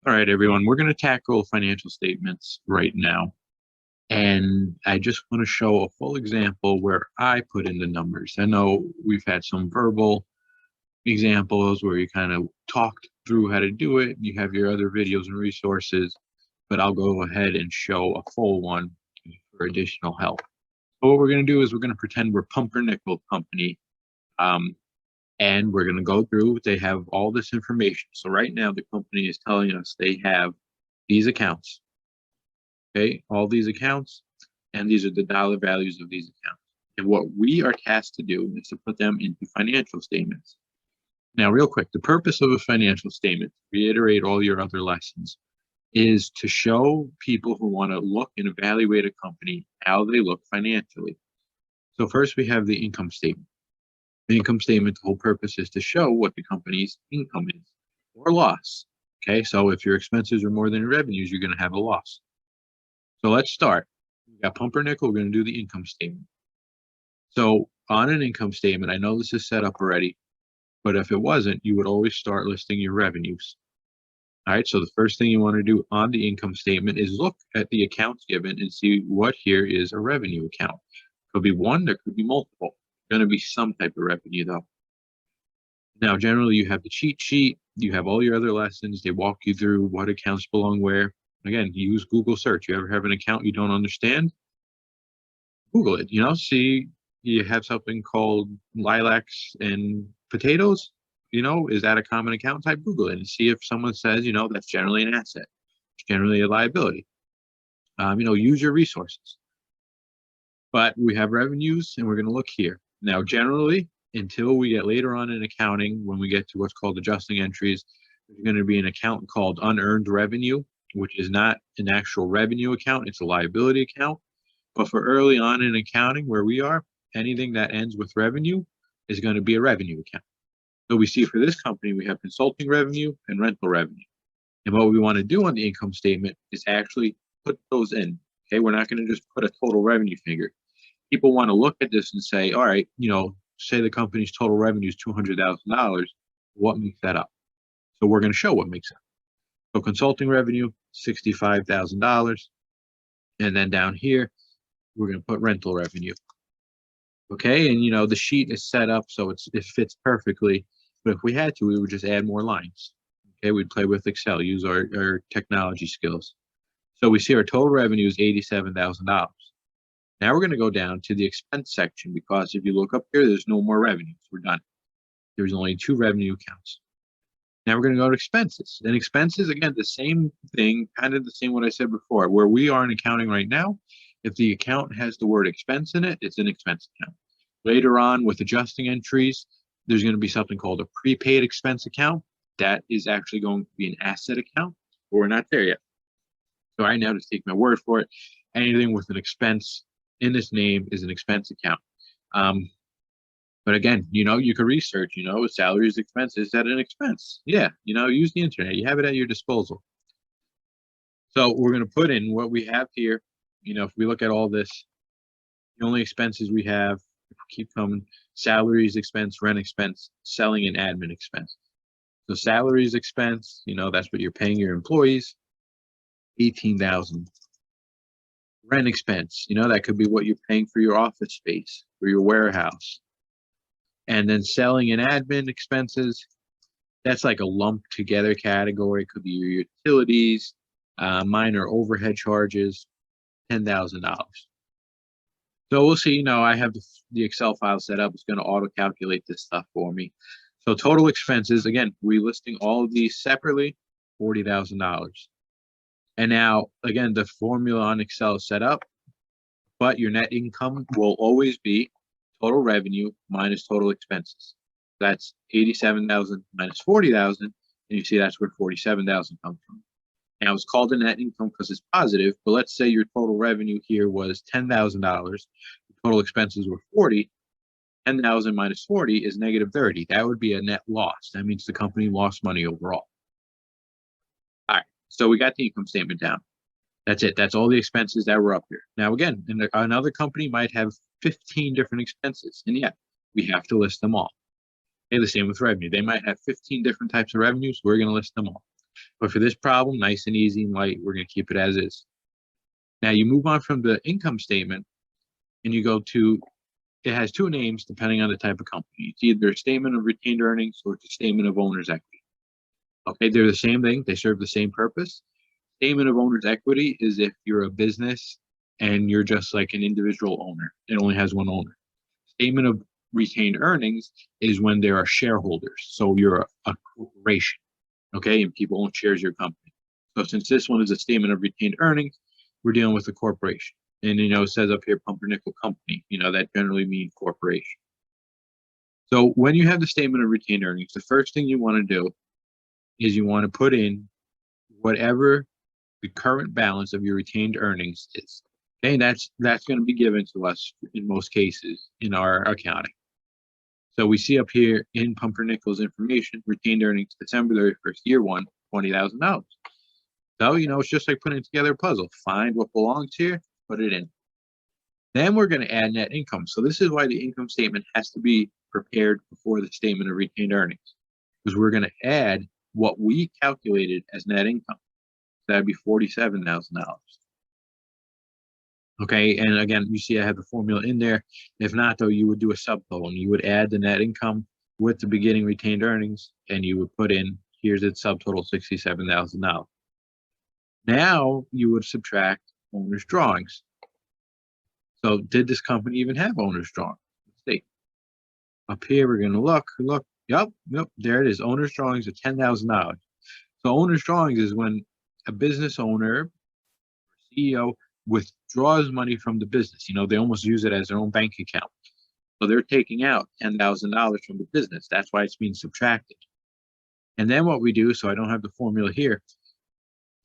All right, everyone, we're going to tackle financial statements right now. And I just want to show a full example where I put in the numbers. I know we've had some verbal examples where you kind of talked through how to do it. You have your other videos and resources, but I'll go ahead and show a full one for additional help. So what we're going to do is we're going to pretend we're Pumpernickel Company. And we're going to go through, they have all this information. So right now the company is telling us they have these accounts. Okay, all these accounts, and these are the dollar values of these accounts. And what we are tasked to do is to put them into financial statements. Now, real quick, the purpose of a financial statement, to reiterate all your other lessons, is to show people who want to look and evaluate a company how they look financially. So first we have the income statement. The income statement, the whole purpose is to show what the company's income is or loss. Okay, so if your expenses are more than your revenues, you're going to have a loss. So let's start. We got Pumpernickel, we're going to do the income statement. So on an income statement, I know this is set up already, but if it wasn't, you would always start listing your revenues. All right, so the first thing you want to do on the income statement is look at the accounts given and see what here is a revenue account. Could be one, there could be multiple. Going to be some type of revenue though. Now, generally you have the cheat sheet, you have all your other lessons, they walk you through what accounts belong where. Again, use Google search. You ever have an account you don't understand? Google it, see you have something called lilacs and potatoes, is that a common account type? Google it and see if someone says, that's generally an asset, it's generally a liability. Use your resources. But we have revenues and we're going to look here. Now, generally, until we get later on in accounting, when we get to what's called adjusting entries, there's going to be an account called unearned revenue, which is not an actual revenue account, it's a liability account. But for early on in accounting, where we are, anything that ends with revenue is going to be a revenue account. So we see for this company, we have consulting revenue and rental revenue. And what we want to do on the income statement is actually put those in. Okay, we're not going to just put a total revenue figure. People want to look at this and say, all right, say the company's total revenue is $200,000. What makes that up? So we're going to show what makes it up. So consulting revenue, $65,000. And then down here, we're going to put rental revenue. Okay, and the sheet is set up so it fits perfectly. But if we had to, we would just add more lines. Okay, we'd play with Excel, use our technology skills. So we see our total revenue is $87,000. Now we're going to go down to the expense section because if you look up here, there's no more revenues. We're done. There's only 2 revenue accounts. Now we're going to go to expenses. And expenses, again, the same thing, kind of the same what I said before. Where we are in accounting right now, if the account has the word expense in it, it's an expense account. Later on with adjusting entries, there's going to be something called a prepaid expense account. That is actually going to be an asset account, but we're not there yet. So right now, just take my word for it. Anything with an expense in this name is an expense account. But again, you could research, salaries, expenses, is that an expense? Yeah, use the internet. You have it at your disposal. So we're going to put in what we have here. If we look at all this, the only expenses we have, if we keep coming, salaries expense, rent expense, selling and admin expense. So salaries expense, that's what you're paying your employees, 18,000. Rent expense, that could be what you're paying for your office space, for your warehouse. And then selling and admin expenses, that's like a lumped together category. It could be your utilities, minor overhead charges, $10,000. So we'll see, I have the Excel file set up. It's going to auto calculate this stuff for me. So total expenses, again, we're listing all of these separately, $40,000. And now, again, the formula on Excel is set up, but your net income will always be total revenue minus total expenses. That's 87,000 minus 40,000, and you see that's where 47,000 comes from. Now, it's called a net income because it's positive, but let's say your total revenue here was $10,000, total expenses were 40, 10,000 minus 40 is negative 30. That would be a net loss. That means the company lost money overall. All right, so we got the income statement down. That's it. That's all the expenses that were up here. Now, again, another company might have 15 different expenses, and yet we have to list them all. Okay, the same with revenue. They might have 15 different types of revenues. We're going to list them all. But for this problem, nice and easy and light, we're going to keep it as is. Now you move on from the income statement and you go to, it has two names depending on the type of company. It's either a statement of retained earnings or it's a statement of owner's equity. Okay, they're the same thing. They serve the same purpose. Statement of owner's equity is if you're a business and you're just like an individual owner. It only has one owner. Statement of retained earnings is when there are shareholders. So you're a corporation, okay, and people own shares of your company. So since this one is a statement of retained earnings, we're dealing with a corporation. And, it says up here, Pumpernickel Company, that generally means corporation. So when you have the statement of retained earnings, the first thing you want to do is you want to put in whatever the current balance of your retained earnings is. Okay, that's going to be given to us in most cases in our accounting. So we see up here in Pumpernickel's information, retained earnings December 31st, year one, $20,000. So, it's just like putting together a puzzle. Find what belongs here, put it in. Then we're going to add net income. So this is why the income statement has to be prepared before the statement of retained earnings, because we're going to add what we calculated as net income. So that'd be $47,000. Okay, and again, you see I have the formula in there. If not, though, you would do a subtotal and you would add the net income with the beginning retained earnings, and you would put in, here's its subtotal, $67,000. Now you would subtract owner's drawings. So did this company even have owner's drawings? Let's see. Up here, we're going to look. Yep, there it is. Owner's drawings of $10,000. So owner's drawings is when a business owner, CEO, withdraws money from the business. They almost use it as their own bank account. So they're taking out $10,000 from the business. That's why it's being subtracted. And then what we do, so I don't have the formula here,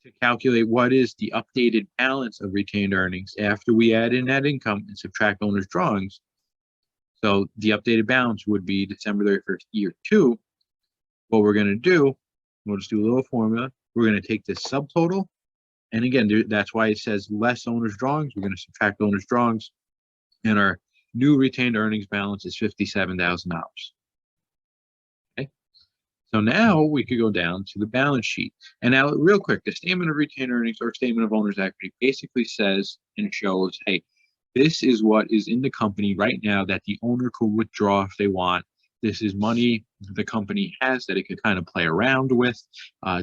to calculate what is the updated balance of retained earnings after we add in net income and subtract owner's drawings. So the updated balance would be December 31st, year two. What we're going to do, we'll just do a little formula. We're going to take this subtotal. And again, that's why it says less owner's drawings. We're going to subtract owner's drawings. And our new retained earnings balance is $57,000. Okay. So now we could go down to the balance sheet. And now real quick, the statement of retained earnings or statement of owner's equity basically says and shows, hey, this is what is in the company right now that the owner could withdraw if they want. This is money the company has that it could kind of play around with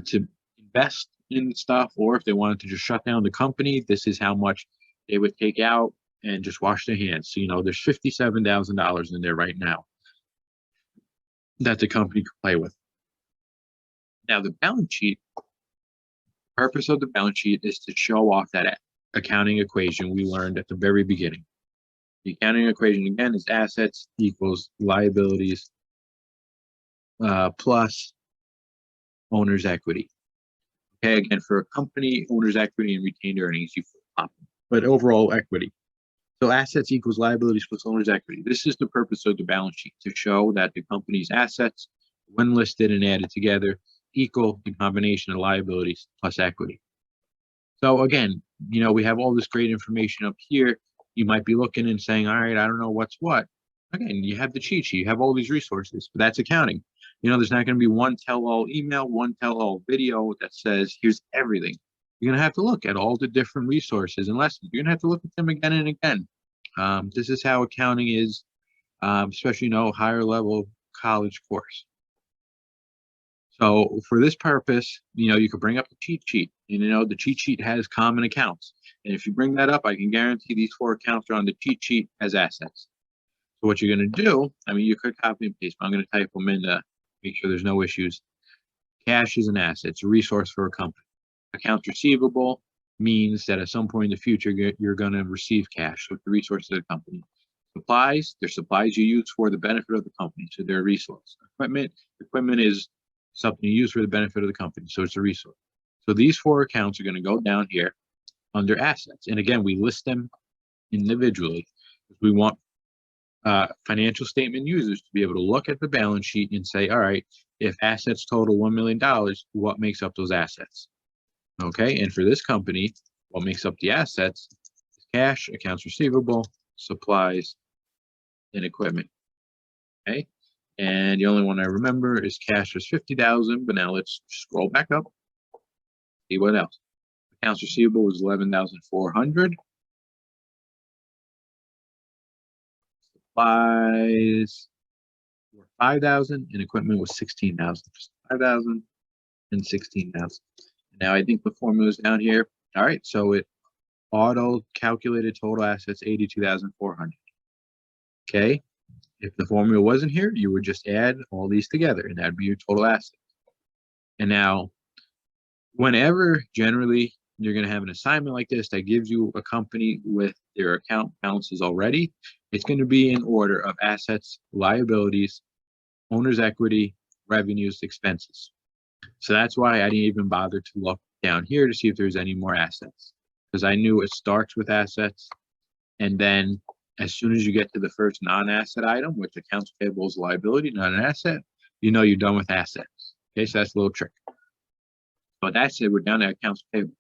to invest in stuff, or if they wanted to just shut down the company, this is how much they would take out and just wash their hands. So, there's $57,000 in there right now that the company could play with. Now, the balance sheet, purpose of the balance sheet is to show off that accounting equation we learned at the very beginning. The accounting equation, again, is assets equals liabilities plus owner's equity. Okay, again, for a company, owner's equity and retained earnings, you flip, but overall equity. So assets equals liabilities plus owner's equity. This is the purpose of the balance sheet, to show that the company's assets, when listed and added together, equal the combination of liabilities plus equity. So again, we have all this great information up here. You might be looking and saying, all right, I don't know what's what. Again, you have the cheat sheet, you have all these resources, but that's accounting. There's not going to be one tell-all email, one tell-all video that says, here's everything. You're going to have to look at all the different resources and lessons. You're going to have to look at them again and again. This is how accounting is, especially, higher level college course. So for this purpose, you could bring up the cheat sheet. The cheat sheet has common accounts. And if you bring that up, I can guarantee these 4 accounts are on the cheat sheet as assets. So what you're going to do, you could copy and paste, but I'm going to type them in to make sure there's no issues. Cash is an asset. It's a resource for a company. Accounts receivable means that at some point in the future, you're going to receive cash. So it's the resource of the company. Supplies, they're supplies you use for the benefit of the company. So they're a resource. Equipment is something you use for the benefit of the company. So it's a resource. So these 4 accounts are going to go down here under assets. And again, we list them individually. We want financial statement users to be able to look at the balance sheet and say, all right, if assets total $1 million, what makes up those assets? Okay, and for this company, what makes up the assets is cash, accounts receivable, supplies, and equipment. Okay, and the only one I remember is cash was $50,000, but now let's scroll back up. See what else? Accounts receivable was 11,400. Supplies were 5,000, and equipment was 16,000. 5,000 and 16,000. Now I think the formula is down here. All right, so it auto calculated total assets 82,400. Okay, if the formula wasn't here, you would just add all these together, and that'd be your total assets. And now, whenever generally you're going to have an assignment like this that gives you a company with their account balances already, it's going to be in order of assets, liabilities, owner's equity, revenues, expenses. So that's why I didn't even bother to look down here to see if there's any more assets, because I knew it starts with assets, and then as soon as you get to the first non-asset item, which accounts payable is liability, not an asset, you know you're done with assets. Okay, so that's a little trick. But that's it, we're down to accounts payable.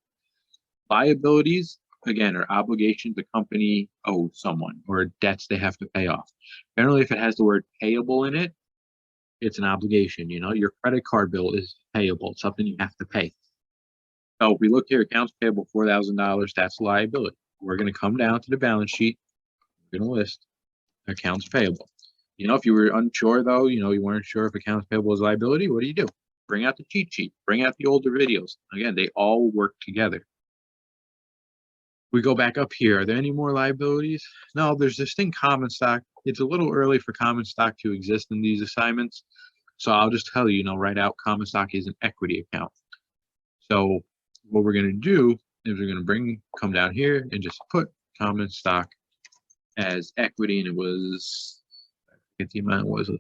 Liabilities, again, are obligations the company owes someone or debts they have to pay off. Generally, if it has the word payable in it, it's an obligation. You know, your credit card bill is payable, it's something you have to pay. So if we look here, accounts payable $4,000, that's liability. We're going to come down to the balance sheet. We're going to list accounts payable. You know, if you were unsure though, you know, you weren't sure if accounts payable is liability, what do? Bring out the cheat sheet, bring out the older videos. Again, they all work together. We go back up here. Are there any more liabilities? No, there's this thing, common stock. It's a little early for common stock to exist in these assignments. So I'll just tell you, right out, common stock is an equity account. So what we're going to do is we're going to come down here and just put common stock as equity. And it was, I forget the amount was,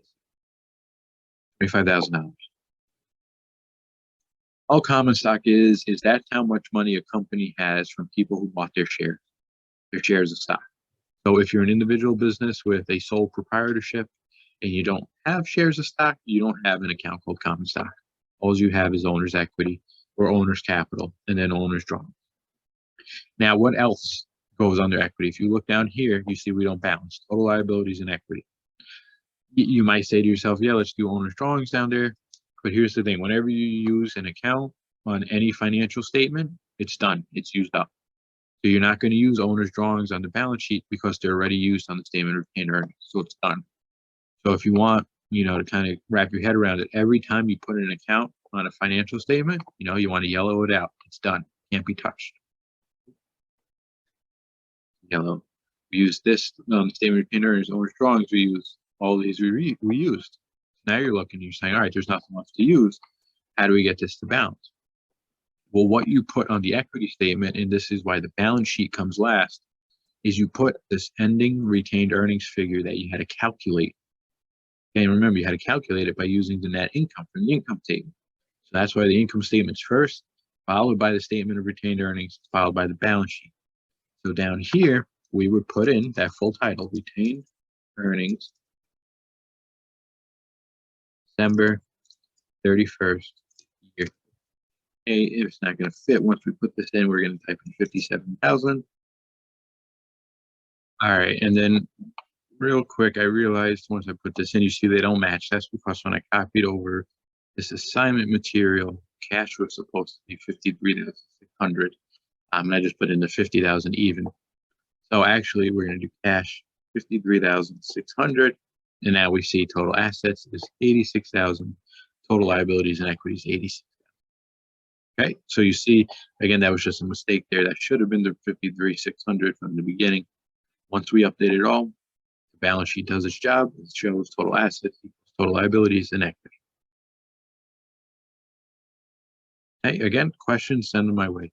$25,000. All common stock is that's how much money a company has from people who bought their shares of stock. So if you're an individual business with a sole proprietorship and you don't have shares of stock, you don't have an account called common stock. All you have is owner's equity or owner's capital and then owner's drawing. Now, what else goes under equity? If you look down here, you see we don't balance total liabilities and equity. You might say to yourself, yeah, let's do owner's drawings down there. But here's the thing, whenever you use an account on any financial statement, it's done, it's used up. So you're not going to use owner's drawings on the balance sheet because they're already used on the statement of retained earnings. So it's done. So if you want, to kind of wrap your head around it, every time you put an account on a financial statement, you want to yellow it out. It's done, can't be touched. Yellow. We use this statement of retained earnings, owner's drawings, we use all these we used. Now you're looking, you're saying, all right, there's nothing left to use. How do we get this to balance? Well, what you put on the equity statement, and this is why the balance sheet comes last, is you put this ending retained earnings figure that you had to calculate. And remember, you had to calculate it by using the net income from the income statement. So that's why the income statement's first, followed by the statement of retained earnings, followed by the balance sheet. So down here, we would put in that full title, retained earnings, December 31st year. Okay, if it's not going to fit, once we put this in, we're going to type in 57,000. All right, and then real quick, I realized once I put this in, you see they don't match. That's because when I copied over this assignment material, cash was supposed to be 53,600. And I just put in the 50,000 even. So actually, we're going to do cash 53,600. And now we see total assets is 86,000, total liabilities and equities 86,000. Okay, so you see, again, that was just a mistake there. That should have been the 53,600 from the beginning. Once we update it all, the balance sheet does its job. It shows total assets, total liabilities, and equity. Okay, again, questions, send them my way.